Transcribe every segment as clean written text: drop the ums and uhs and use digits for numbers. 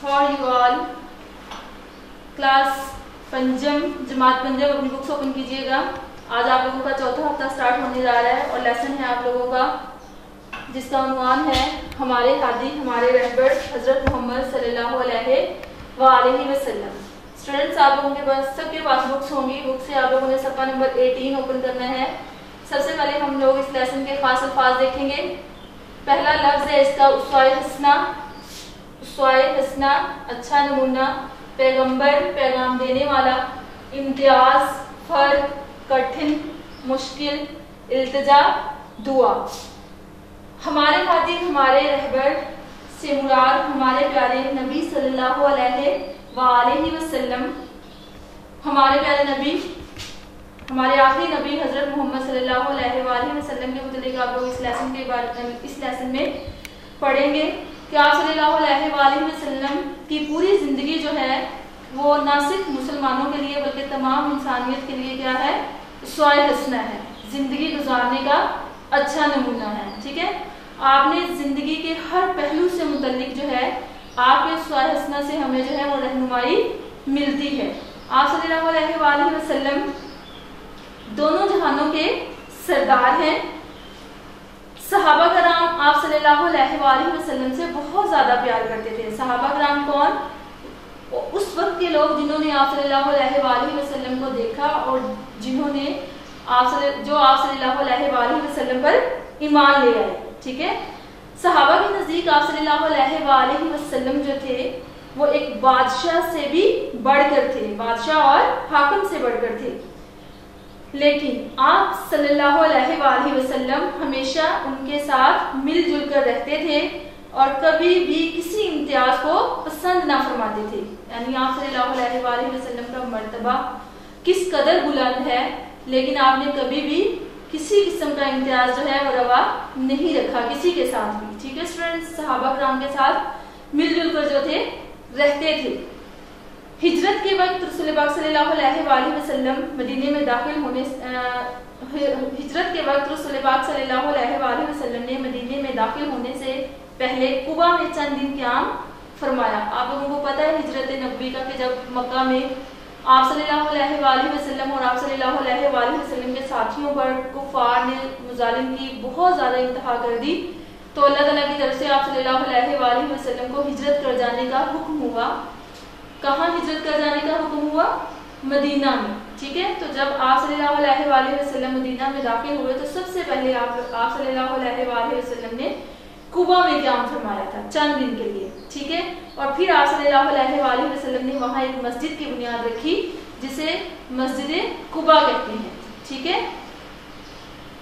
how are you all? Class पंजम जमात पंजम अपनी बुक्स ओपन कीजिएगा। आज आप लोगों का चौथा हफ्ता स्टार्ट होने जा रहा है और लेसन है आप लोगों का जिसका उन्वान है हमारे हादी हमारे रहबर हजरत मोहम्मद सल्लल्लाहु अलैहि वसल्लम। स्टूडेंट्स, आप लोगों के पास सबके पास बुक्स होंगी। बुक से आप लोगों ने सफ़ा नंबर 18 ओपन करना है। सबसे पहले हम लोग इस लेसन के खास अल्फाज देखेंगे। पहला लफ्ज है इसका उसवाए हसना। उसवाए हसना अच्छा नमूना, पैगंबर पैगाम देने वाला, इम्तियाज, फर्क, कठिन, मुश्किल, इल्तिजा, दुआ। हमारे हादी हमारे रहबर से मुराद हमारे प्यारे नबी सल्लल्लाहु अलैहि वसल्लम, हमारे प्यारे नबी हमारे आखिरी नबी हजरत मोहम्मद सल्लल्लाहु अलैहि वसल्लम के मुतालिक आप लोग इस लेसन में पढ़ेंगे कि आप सल्लल्लाहु अलैहि वसल्लम की पूरी जिंदगी जो है वो ना सिर्फ मुसलमानों के लिए बल्कि तमाम इंसानियत के लिए क्या है, स्वाय हसना है, जिंदगी गुजारने का अच्छा नमूना है। ठीक है, आपने जिंदगी के हर पहलू से मुतल्लिक जो है आपके स्वाय हसना से हमें जो है वो रहनुमाई मिलती है। आप सल्लल्लाहु अलैहि वसल्लम दोनों जहानों के सरदार हैं। सहाबा कराम आप सल्लल्लाहु अलैहि वसल्लम से बहुत ज्यादा प्यार करते थे। सहाबा कराम कौन? उस वक्त के लोग जिन्होंने आप सल्लल्लाहु अलैहि वसल्लम को देखा और जिन्होंने आप सल्लल्लाहु अलैहि वसल्लम पर ईमान ले आए। ठीक है, सहाबा के नजदीक आप सल्लल्लाहु अलैहि वसल्लम जो थे वो एक बादशाह से भी बढ़कर थे, बादशाह और हाकिम से बढ़कर थे। लेकिन आप सल्लल्लाहु अलैहि वसल्लम हमेशा उनके साथ मिलजुल कर रहते थे और कभी भी किसी इम्तियाज को पसंद ना फरमाते थे। यानी आप सल्लल्लाहु अलैहि वसल्लम का मर्तबा किस कदर बुलंद है, लेकिन आपने कभी भी किसी किस्म का इम्तियाज जो है वो रवा नहीं रखा किसी के साथ भी। ठीक है स्टूडेंट्स, सहाबा कराम के साथ मिलजुल कर जो थे रहते थे। हिजरत के वक्त रसूल पाक सल्लल्लाहु अलैहि वसल्लम मदीने में दाखिल होने हिजरत के वक्त रसूल पाक सल्लल्लाहु अलैहि वसल्लम ने मदीने में दाखिल होने से पहले कुबा में चंद दिन क़याम फरमाया। आप लोगों को पता है हिजरत नबवी का कि जब मक्का में आप सल्लल्लाहु अलैहि वसल्लम और आप सल्लल्लाहु अलैहि वसल्लम के साथियों पर कुफार ने मुजालिम की बहुत ज़्यादा इंतहा कर दी, तो अल्लाह ताला की तरफ से आप सल्लल्लाहु अलैहि वसल्लम को हिजरत कर जाने का हुक्म हुआ। कहाँ हिजरत कर जाने का हुक्म हुआ? मदीना में। ठीक है, तो जब आप सल्लल्लाहु अलैहि वसल्लम मदीना में दाखिल हुए तो सबसे पहले आप सल्लल्लाहु अलैहि वसल्लम ने कुबा में क़याम फरमाया था चंद दिन के लिए। ठीक है, और फिर आप सल्लल्लाहु अलैहि वसल्लम ने वहाँ एक मस्जिद की बुनियाद रखी जिसे मस्जिद कुबा कहते हैं। ठीक है,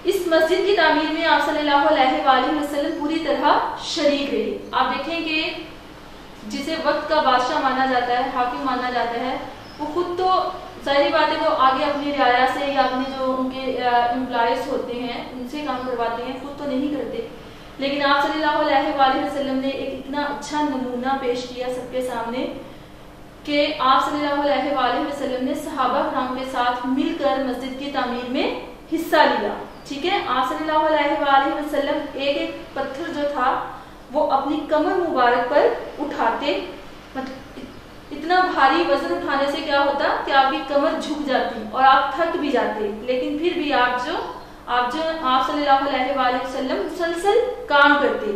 इस मस्जिद की तामीर में आप सल्लल्लाहु अलैहि वसल्लम पूरी तरह शरीक रहे। आप देखें कि जिसे वक्त का बादशाह माना जाता है, हाकिम माना जाता है, वो खुद तो सारी बातें वो आगे अपनी रियाया से या अपने जो उनके एम्प्लॉयज होते हैं उनसे काम करवाते हैं, खुद तो नहीं करते। लेकिन आप सल्लल्लाहु अलैहि वसल्लम ने एक इतना अच्छा नमूना पेश किया सबके सामने कि आप सल्लल्लाहु अलैहि वसल्लम ने सहाबा कराम के साथ मिलकर मस्जिद की तामीर में हिस्सा लिया। ठीक है, आप सल्लल्लाहु अलैहि वसल्लम एक एक पत्थर जो था वो अपनी कमर मुबारक पर उठाते। मतलब इतना भारी वजन उठाने से क्या होता कि आपकी कमर झुक जाती और आप थक भी जाते, लेकिन फिर भी आप सल्लल्लाहु अलैहि वसल्लम मुसलसल काम करते।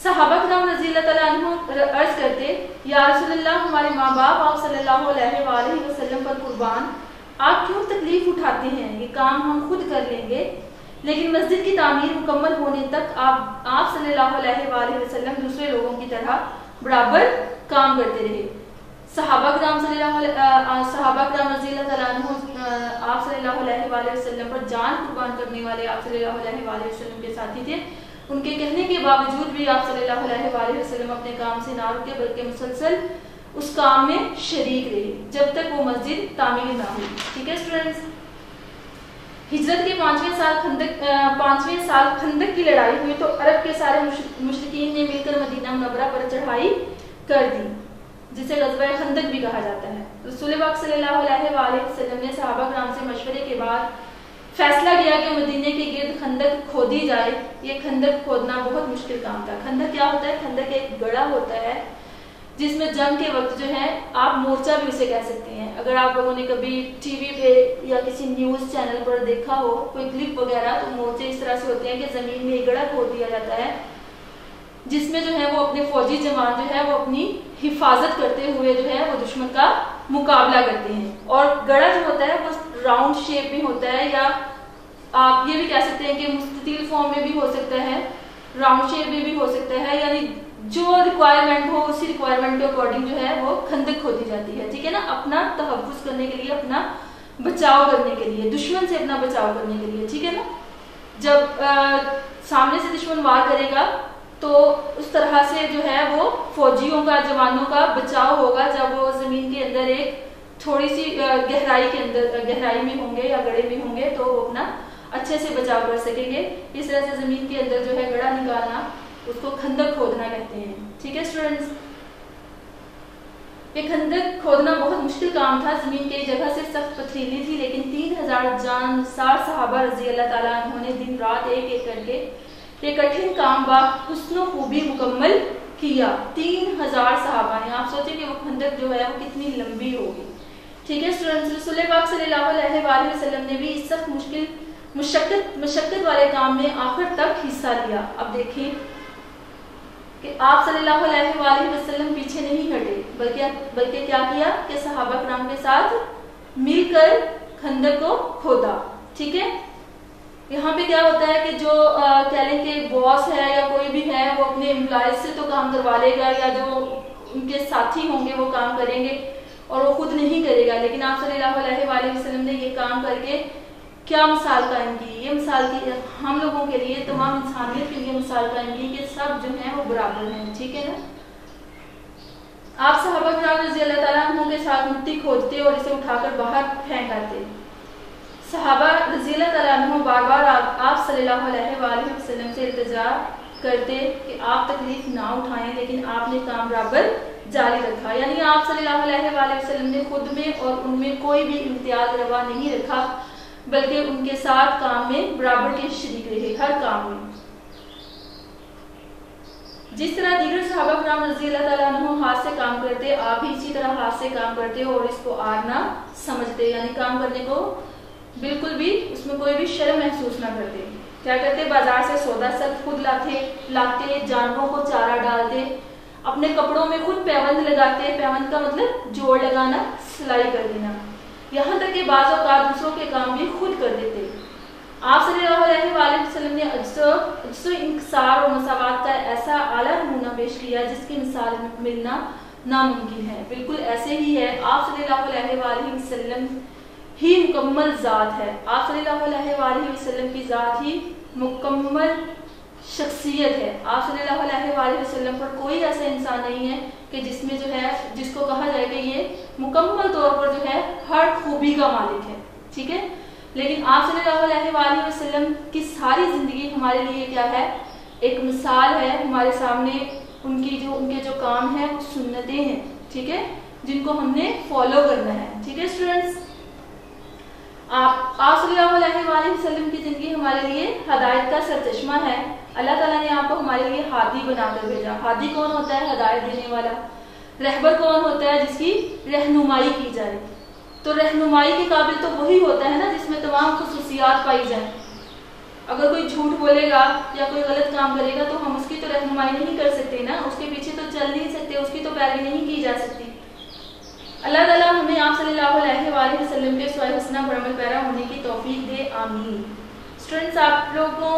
सहाबा कराम रज़ियल्लाहु तआला अन्हुम अर्ज करते, या रसूलल्लाह, हमारे माँ बाप आप सल्लल्लाहु अलैहि वसल्लम पर कुर्बान, आप क्यों तकलीफ उठाते हैं? ये काम हम खुद कर लेंगे। लेकिन मस्जिद की तामीर मुकम्मल होने तक आप सल्लल्लाहु अलैहि वसल्लम दूसरे लोगों की तरह बराबर काम करते रहे। सहाबा कराम रज़ियल्लाहु तआला अन्हुम आप सल्लल्लाहु अलैहि वसल्लम पर जान कुर्बान करने वाले आप सल्लल्लाहु अलैहि वसल्लम के साथी थे। उनके कहने के बावजूद भी आप सल्लल्लाहु अलैहि वसल्लम अपने काम से ना रुके बल्कि मुसलसल उस काम में शरीक रहे जब तक वो मस्जिद तामीर ना हुई। ठीक है स्टूडेंट्स, हिजरत के 5वें साल खंदक की लड़ाई हुई तो अरब के सारे मुशरिकीन ने मिलकर मदीना मुनव्वरा पर चढ़ाई कर दी, जिसे ग़ज़वा खंदक भी कहा जाता है। रसूल पाक सल्लल्लाहु अलैहि वसल्लम ने सहाबा कराम से मशवरे के बाद फैसला किया कि मदीने के गिर्द खंदक खोदी जाए। ये खंदक खोदना बहुत मुश्किल काम था। खंदक क्या होता है? खंदक एक गड़ा होता है जिसमें जंग के वक्त जो है आप मोर्चा भी उसे कह सकते हैं। अगर आप लोगों ने कभी टीवी पे या किसी न्यूज चैनल पर देखा हो कोई क्लिप वगैरह, तो मोर्चे इस तरह से होते हैं कि जमीन में एक गड़ा खोद दिया जाता है, जिसमें जो है वो अपने फौजी जवान जो है वो अपनी हिफाजत करते हुए जो है वो दुश्मन का मुकाबला करते हैं। और गड़ा जो होता है वो राउंड शेप में होता है, या आप ये भी कह सकते हैं कि मुस्ततिल फॉर्म में भी हो सकता है, राउंड शेप में भी हो सकता है, यानी जो रिक्वायरमेंट हो उसी रिक्वायरमेंट के अकॉर्डिंग जो है वो खंदक खोदी जाती है, ठीक है ना, अपना तहफ़्फ़ुज़ करने के लिए, अपना बचाव करने के लिए, दुश्मन से अपना बचाव करने के लिए, ठीक है ना। जब सामने से दुश्मन वार करेगा तो उस तरह से जो है वो फौजियों का, जवानों का बचाव होगा जब वो जमीन के अंदर एक थोड़ी सी गहराई के अंदर, गहराई में होंगे या गड़े में होंगे, तो वो अपना अच्छे से बचाव कर सकेंगे। इस तरह से जमीन के अंदर जो है गड़ा निकालना, उसको खंदक खोदना कहते हैं, ठीक है स्टूडेंट्स। ये खंदक खोदना बहुत मुश्किल काम था, जमीन की जगह से सख्त पथरीली थी, लेकिन 3000 जानसार सहाबा रजी अल्लाह ताला अन्हों ने दिन रात एक एक करके ये कठिन काम हुस्न खूबी मुकम्मल किया। 3000 सहाबा ने, आप सोचें कि वो खंदक जो है वो कितनी लंबी होगी, ठीक है स्टूडेंट्स। रसूल पाक सल्लल्लाहु अलैहि वसल्लम ने भी इस सख्त मुशक्कत वाले काम में आखिर तक हिस्सा लिया। अब देखिए कि आप सल्लल्लाहु अलैहि वसल्लम पीछे नहीं हटे, बल्कि क्या किया कि सहाबा किराम के साथ मिलकर खंदक को खोदा, ठीक है। यहाँ पे क्या होता है कि जो कह लें कि बॉस है या कोई भी है वो अपने एम्प्लॉयज से तो काम करवा लेगा, या जो उनके साथी होंगे वो काम करेंगे और वो खुद नहीं करेगा, लेकिन आप सल्लल्लाहु अलैहि वसल्लम ने ये काम करके क्या मिसाल कायम की, ये मिसाल की हम लोगों के लिए, तमाम इंसानियत के लिए मिसाल कायम की कि सब जो है वो बराबर हैं, ठीक है ना। आप सहाबा किराम रज़ी अल्लाह ताला अन्हुम के साथ मिट्टी खोदते और इसे उठाकर बाहर फेंक आते। सहाबा रज़ी अल्लाह ताला अन्हुम बार बार आप सल्लल्लाहु अलैहि वसल्लम से इल्तिजा करते कि आप तकलीफ ना उठाएं, लेकिन आपने काम बराबर जारी रखा, यानी आप सल्लल्लाहु अलैहि वसल्लम ने खुद में और उनमें कोई भी इम्तियाज रवा नहीं रखा, बल्कि उनके साथ काम में बराबर के शरीक रहे, हर काम में। जिस तरह दीगर सहाबा किराम रज़ी अल्लाह ताला अन्हुम हाथ से काम करते, आप भी इसी तरह हाथ से काम करते और इसको आर ना समझते, यानी काम करने को बिल्कुल भी उसमें कोई भी शर्म महसूस ना करते। क्या करते, बाजार से सौदा सब खुद लाते, जानवरों को चारा डालते, अपने कपड़ों में खुद पैबंद लगाते, पैबंद का मतलब जोड़ लगाना, सिलाई कर देना, यहाँ तक कि बाज़ औक़ात दूसरों के काम भी खुद कर देते। आप सल्लल्लाहु अलैहि वसल्लम ने अज्ज़ो इंकसार और मसावात का ऐसा आला नमूना पेश किया जिसकी मिसाल मिलना नामुमकिन है। बिल्कुल ऐसे ही है, आप सल्लल्लाहु अलैहि वसल्लम ही मुकम्मल ज़ात है, आप सल्लल्लाहु अलैहि वसल्लम की ज़ात ही मुकम्मल शख्सियत है। आप सल्लल्लाहु अलैहि वसल्लम पर कोई ऐसा इंसान नहीं है कि जिसमें जो है, जिसको कहा जाए कि ये मुकम्मल तौर पर जो है हर खूबी का मालिक है, ठीक है। लेकिन आप सल्लल्लाहु अलैहि वसल्लम की सारी जिंदगी हमारे लिए क्या है, एक मिसाल है हमारे सामने। उनके जो काम है वो सुन्नतें हैं, ठीक है, जिनको हमने फॉलो करना है, ठीक है स्टूडेंट्स। आप सल्लल्लाहु अलैहि वसल्लम की जिंदगी हमारे लिए हदायत का सरचश्मा है। अल्लाह ताला ने आपको हमारे लिए हादी बनाकर भेजा। हादी कौन होता है? हदायत देने वाला। रहबर कौन होता है? जिसकी रहनुमाई की जाए। तो रहनुमाई के काबिल तो वही होता है ना जिसमें तमाम खुसूसियात पाई जाए। अगर कोई झूठ बोलेगा या कोई गलत काम करेगा तो हम उसकी तो रहनुमाई नहीं कर सकते ना, उसके पीछे तो चल नहीं सकते, उसकी तो पैरवी नहीं की जा सकती। अल्लाह ताला हमें आप सल्लल्लाहु अलैहि वसल्लम के स्वाय हसना पर अमल पैरा होने की तौफीक दे, आमीन। स्टूडेंट्स, आप लोगों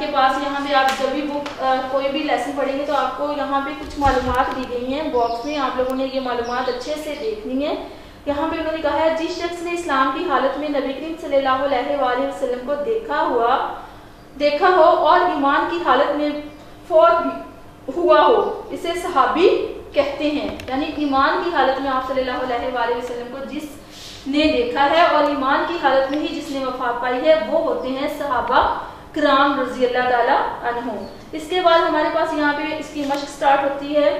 के पास यहाँ पे आप जब भी बुक कोई भी लेसन पढ़ेंगे तो आपको यहाँ पे कुछ मालूमात दी गई हैं बॉक्स में, आप लोगों ने ये मालूमात अच्छे से देखनी है। यहाँ पे उन्होंने कहा है, जिस शख्स ने इस्लाम की हालत में नबी करीम सल्लल्लाहु अलैहि वसल्लम को देखा हो और ईमान की हालत में फौत हुआ हो, इसे सहाबी कहते हैं। यानी ईमान की हालत में आप सल्लल्लाहु अलैहि वसल्लम को जिसने देखा है और ईमान की हालत में ही जिसने वफात पाई है वो होते हैं सहाबा किराम रज़ी अल्लाह ताला अन्हुम। इसके बाद हमारे पास यहाँ पे इसकी मश्क स्टार्ट होती है।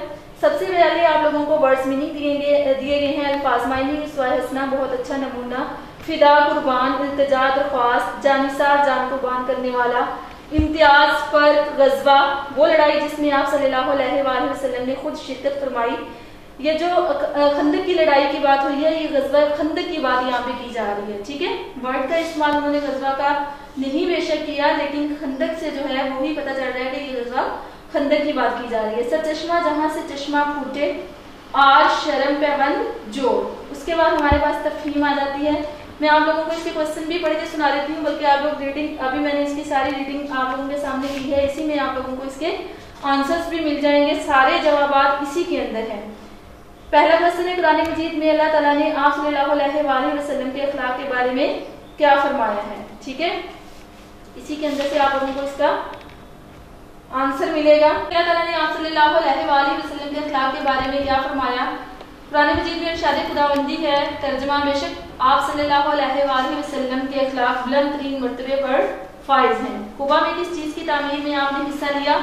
सबसे पहले आप लोगों को वर्ड्स मीनिंग दिए गए हैं। अल्फाज मायने स्वाय हसना बहुत अच्छा नमूना, फिदा कुर्बान, इल्तिजा दरख्वास्त, जानिसार जान कुर्बान करने वाला, इम्तियाज पर गजवा, वो लड़ाई जिसमें आप सल्लल्लाहु अलैहि वसल्लम ने खुद शिरकत फरमाई। ये जो खंदक की लड़ाई की बात हुई है, ये गजवा खंदक की बात यहाँ पे की जा रही है, ठीक है। वर्ड का इस्तेमाल उन्होंने गजवा का नहीं बेशक किया, लेकिन खंदक से जो है वो ही पता चल रहा है कि ये गजवा खंदक की बात की जा रही है। सरचश्मा जहां से चश्मा फूटे, आज शर्म पे बंद जोड़। उसके बाद हमारे पास तफहीम आ जाती है। मैं आप लोगों को इसके क्वेश्चन भी पढ़ के सुना देती हूँ, बल्कि आप लोग रीडिंग, अभी मैंने इसकी सारी रीडिंग आप लोगों के सामने की है, इसी में आप लोगों को इसके आंसर्स भी मिल जाएंगे, सारे जवाब इसी के अंदर है। पहला क्वेश्चन है, कुरान मजीद में अल्लाह ताला ने आप सल्लल्लाहु अलैहि वसल्लम के अखलाक के बारे में क्या फरमाया है, ठीक है। इसी के अंदर से आप लोगों को इसका आंसर मिलेगा। अल्लाह ताला ने आप सल्लल्लाहु अलैहि वसल्लम के अखलाक के बारे में क्या फरमाया। कुरान मजीद में इरशाद खुदाबंदी है, तर्जुमा, बेशक आप सल्लल्लाहु अलैहि वसल्लम के अखलाक बुलंद तरीन मर्तबे पर फाइज हैं। कुबा में किस चीज की तामीर में आपने हिस्सा लिया।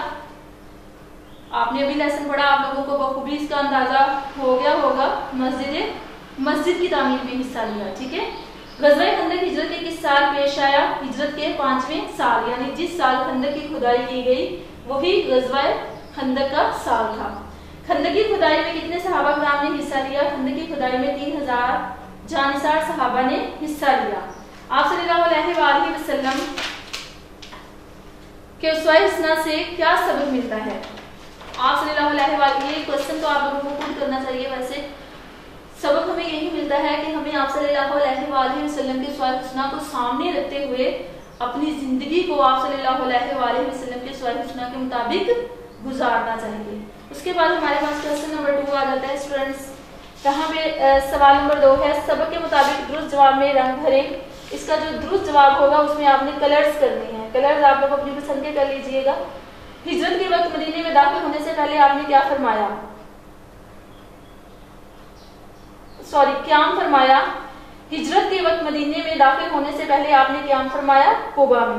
आपने अभी लेसन पढ़ा, आप लोगों को बखूबी इसका अंदाजा हो गया होगा। मस्जिद की तामीर में हिस्सा लिया, ठीक है। गज़वा खंदक हिजरत के किस साल पेश आया। हिजरत के 5वें साल, यानी जिस साल खंदक की खुदाई की गई वही गज़वा खंदक का साल था। खंदक की खुदाई में कितने सहाबा कराम ने हिस्सा लिया। खंदक की खुदाई में 3000 जानिसार सहाबा ने हिस्सा लिया। आप सल्लल्लाहु अलैहि वसल्लम के उसवा हसना से क्या सबक मिलता है। आप सल्लल्लाहु अलैहि वसल्लम, ये क्वेश्चन तो आप लोगों को खुद करना चाहिए। वैसे सबक हमें यही मिलता है कि हमें आप सल्लल्लाहु अलैहि वसल्लम के उसवा हसना को सामने रखते हुए अपनी जिंदगी को आप सल्लल्लाहु अलैहि वसल्लम के उसवा हसना के मुताबिक गुजारना चाहिए। उसके बाद हमारे पास क्वेश्चन नंबर 2 आ जाता है स्टूडेंट्स। यहाँ पे सवाल नंबर 2 है, सबक के मुताबिक दुरुस्त जवाब में रंग भरें। इसका जो दुरुस्त जवाब होगा उसमें आपने कलर्स करने हैं। कलर्स आप लोग अपनी पसंद के कर लीजिएगा। हिजरत के वक्त मदीने में दाखिल होने से पहले आपने क्या फरमाया, क्याम फरमाया। हिजरत के वक्त मदीने में दाखिल होने से पहले आपने क्याम फरमाया कुबा में।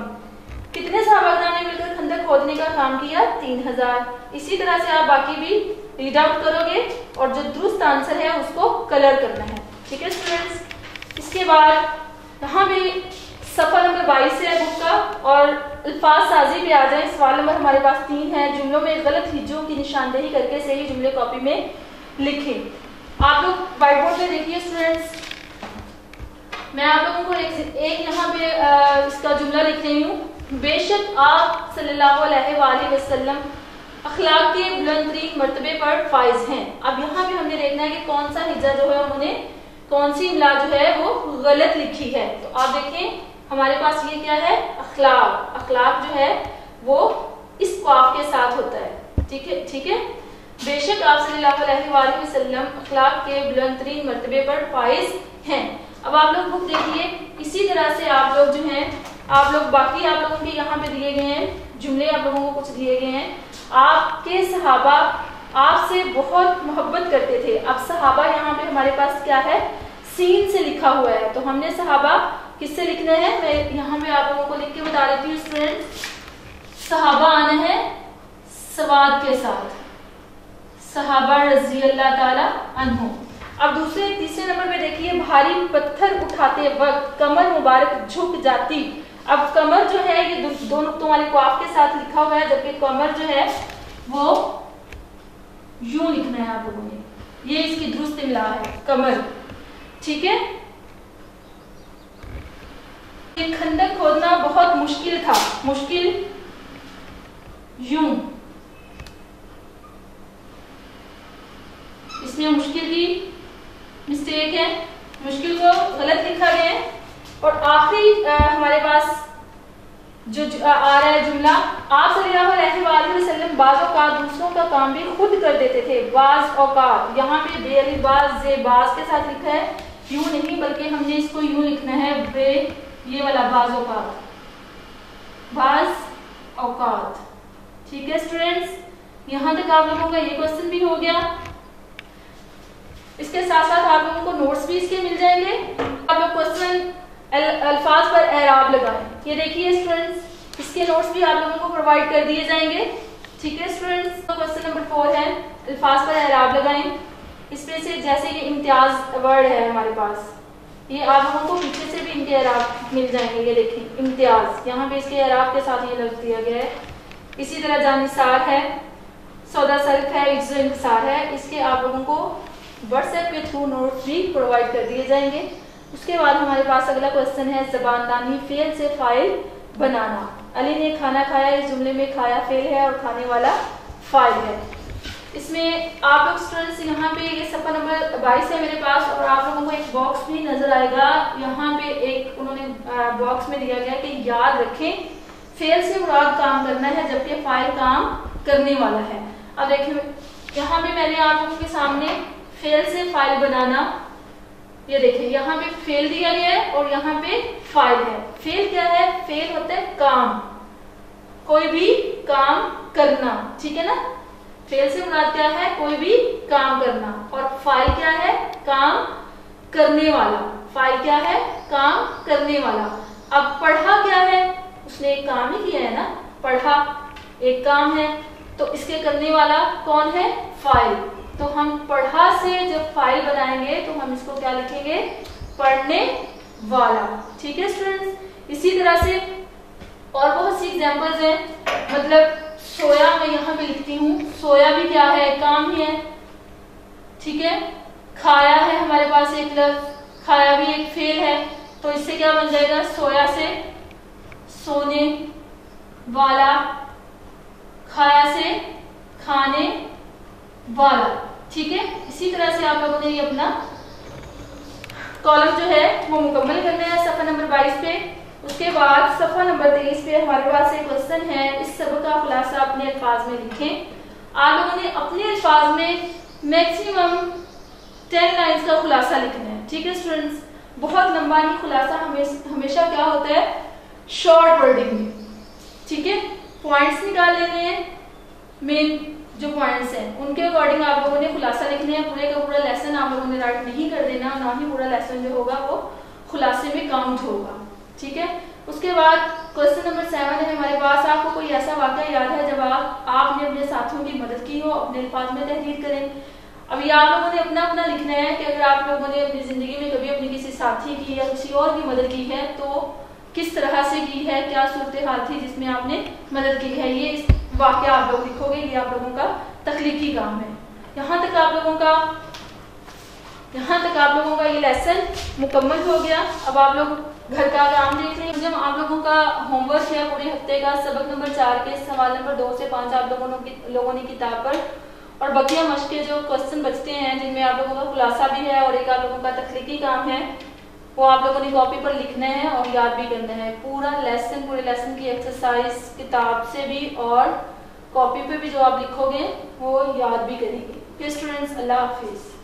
कितने सहाबा ने मिलकर खंदक खोदने का काम किया, 3000। इसी तरह से आप बाकी भी रीड आउट करोगे और जो दुरुस्त आंसर है उसको कलर करना है, ठीक है स्टूडेंट्स। इसके बाद यहाँ भी सफा नंबर 22 है बुक का, और अल्फाज साजी पे आ जाए। सवाल नंबर हमारे पास 3 है। जुमलों में गलत हिज्जों की निशानदेही करके सही जुमले कॉपी में लिखें। आप लोग व्हाइट बोर्ड पे देखिए स्टूडेंट्स, मैं आप लोगों को एक यहाँ पे इसका जुमला लिख रही हूँ। बेशक आप सल्लल्लाहु अलैहि वसल्लम अखलाक के बुलंद तरीन मर्तबे पर फाइज हैं। अब यहाँ पे हमने देखना है कि कौन सा हिज्जा जो है उन्होंने, कौन सी इमला जो है वो गलत लिखी है। तो आप देखें हमारे पास ये क्या है, अखलाक। अखलाक जो है वो इस काफ के साथ होता है, ठीक है। बेशक आप सल्लल्लाहु अलैहि वसल्लम अखलाक के बुलंद तरीन मर्तबे पर फाइज हैं। अब आप लोग बुक देखिए, इसी तरह से आप लोग जो हैं, आप लोग बाकी आप लोगों के यहाँ पे दिए गए हैं जुमले, आप लोगों को कुछ दिए गए हैं। आपके सहाबा आपसे बहुत मोहब्बत करते थे। अब सहाबा यहाँ पे हमारे पास क्या है, सीन से लिखा हुआ है, तो हमने सहाबा किससे लिखना है, मैं यहाँ पे आप लोगों को लिख के बता देती हूँ स्टूडेंट्स। सहाबा आना है सवाद के साथ, सहाबा रजी अल्लाह ताला अन्हु। अब तीसरे नंबर पे देखिए, भारी पत्थर उठाते वक्त कमर मुबारक झुक जाती। अब कमर जो है ये 2 नुक्तों वाले काफ के साथ लिखा हुआ है, जबकि कमर जो है वो यूं लिखना है आप लोगों ने, ये इसकी दुरुस्त इमला है कमर, ठीक है। खंदक खोदना बहुत मुश्किल था, मुश्किल यूं, इसमें मुश्किल की मिस्टेक है, मुश्किल को गलत लिखा गया है। और आखिरी हमारे पास जो आ रहा है जुमला, आप सल्लल्लाहु अलैहि वसल्लम बाज़ औक़ात दूसरों का काम भी खुद कर देते थे। बाज़ औक़ात, यहाँ पे बाज़ के साथ लिखा है, यूं नहीं बल्कि हमने इसको यूं लिखना है, बे ये वाला बाज़ औक़ात, बाज़ औक़ात, ठीक है स्टूडेंट्स। यहाँ तक आप लोगों का ये क्वेश्चन भी हो गया। इसके साथ साथ आप लोगों को नोट्स भी इसके मिल जाएंगे। आप लोग क्वेश्चन अल्फाज पर एराब लगाएं। ये देखिए स्टूडेंट्स, इसके नोट्स भी आप लोगों को प्रोवाइड कर दिए जाएंगे, ठीक है स्टूडेंट्स। तो क्वेश्चन नंबर 4 है, अल्फाज पर एराब लगाएं। इसमें से जैसे ये इम्तियाज वर्ड है हमारे पास, ये आप लोगों को पीछे से भी इनके एराब मिल जाएंगे। ये देखिए इम्तियाज, यहाँ पे इसके एराब के साथ ये लफ्ज दिया गया है। इसी तरह जानिसार है, सौदा सर्फ है, इज्जो इंतसार है। इसके आप लोगों को व्हाट्सएप के थ्रू नोट्स भी प्रोवाइड कर दिए जाएंगे। उसके बाद हमारे पास अगला क्वेश्चन है ज़बानदानी फेल से फाइल बनाना। अली ने खाना खाया, इस जुमले में खाया फेल है और खाने वाला फाइल है। इसमें आप लोग स्टूडेंट्स यहाँ पे ये सफ़ा नंबर 22 है मेरे पास, और आप लोगों को एक बॉक्स भी नजर आएगा। यहाँ पे एक उन्होंने बॉक्स में दिया गया कि याद रखें फेल से मुराद काम करना है जबकि फाइल काम करने वाला है। अब देखिए यहाँ पे मैंने आप लोगों के सामने फेल से फाइल बनाना, ये देखिए यहाँ पे फेल दिया गया है और यहाँ पे फाइल है। फेल क्या है? फेल होता है काम, कोई भी काम करना, ठीक है ना। फेल से मुराद क्या है? कोई भी काम करना। और फाइल क्या है? काम करने वाला। फाइल क्या है? काम करने वाला। अब पढ़ा क्या है? उसने एक काम ही किया है ना, पढ़ा एक काम है, तो इसके करने वाला कौन है? फाइल। तो हम पढ़ा से जब फाइल बनाएंगे तो हम इसको क्या लिखेंगे? पढ़ने वाला, ठीक है स्टूडेंट्स। इसी तरह से और बहुत सी एग्जांपल्स हैं। मतलब सोया मैं यहाँ पे लिखती हूँ, सोया भी क्या है? काम ही है, ठीक है। खाया है हमारे पास एक लफ्ज, खाया भी एक फेल है, तो इससे क्या बन जाएगा? सोया से सोने वाला, खाया से खाने वाला, ठीक है। इसी तरह से आप लोगों ने ये अपना कॉलम जो है वो मुकम्मल करना है सफ़ा नंबर 22 पे। उसके बाद सफ़ा नंबर 23 पे हमारे पास एक क्वेश्चन है, इस सबक का खुलासा अपने अल्फाज में लिखें। आप लोगों ने अपने अल्फाज में मैक्सिमम 10 लाइन्स का खुलासा लिखना है, ठीक है स्टूडेंट्स। बहुत लंबा नहीं, खुलासा हमेशा क्या होता है? शॉर्ट वर्डिंग में, ठीक है। पॉइंट्स निकाल लेने हैं, मेन जो पॉइंट्स हैं उनके अकॉर्डिंग आप लोगों ने खुलासा लिखने हैं। पूरे का पूरा लेसन आप लोगों ने राइट नहीं कर देना, ना ही पूरा लेसन जो होगा वो खुलासे में काउंट होगा, ठीक है। उसके बाद क्वेश्चन नंबर 7 है हमारे पास, आपको कोई ऐसा वाक़या याद है जब आपने अपने साथियों की मदद की हो? अपने अल्फाज में तहरीर करें। अभी आप लोगों ने अपना अपना लिखना है कि अगर आप लोगों ने अपनी ज़िंदगी में कभी अपने किसी साथी की या किसी और की मदद की है तो किस तरह से की है, क्या सूरत हाल थी जिसमें आपने मदद की है। ये वाक़या आप लोग लिखोगे, ये आप लोगों का तख्लीकी काम है। यहाँ तक आप लोगों का ये लेसन मुकम्मल हो गया। अब आप लोग घर का काम देख लें। जब आप लोगों का होमवर्क है पूरे हफ्ते का, सबक नंबर 4 के सवाल नंबर 2 से 5 आप लोगों ने किताब पर, और बकिया मश्क के जो क्वेश्चन बचते हैं जिनमें आप लोगों का खुलासा भी है और एक आप लोगों का तख्लीकी काम है, वो आप लोगों ने कॉपी पर लिखना है और याद भी करना है। पूरे लेसन की एक्सरसाइज किताब से भी और कॉपी पे भी जो आप लिखोगे वो याद भी करेंगे। स्टूडेंट्स, अल्लाह हाफिज़।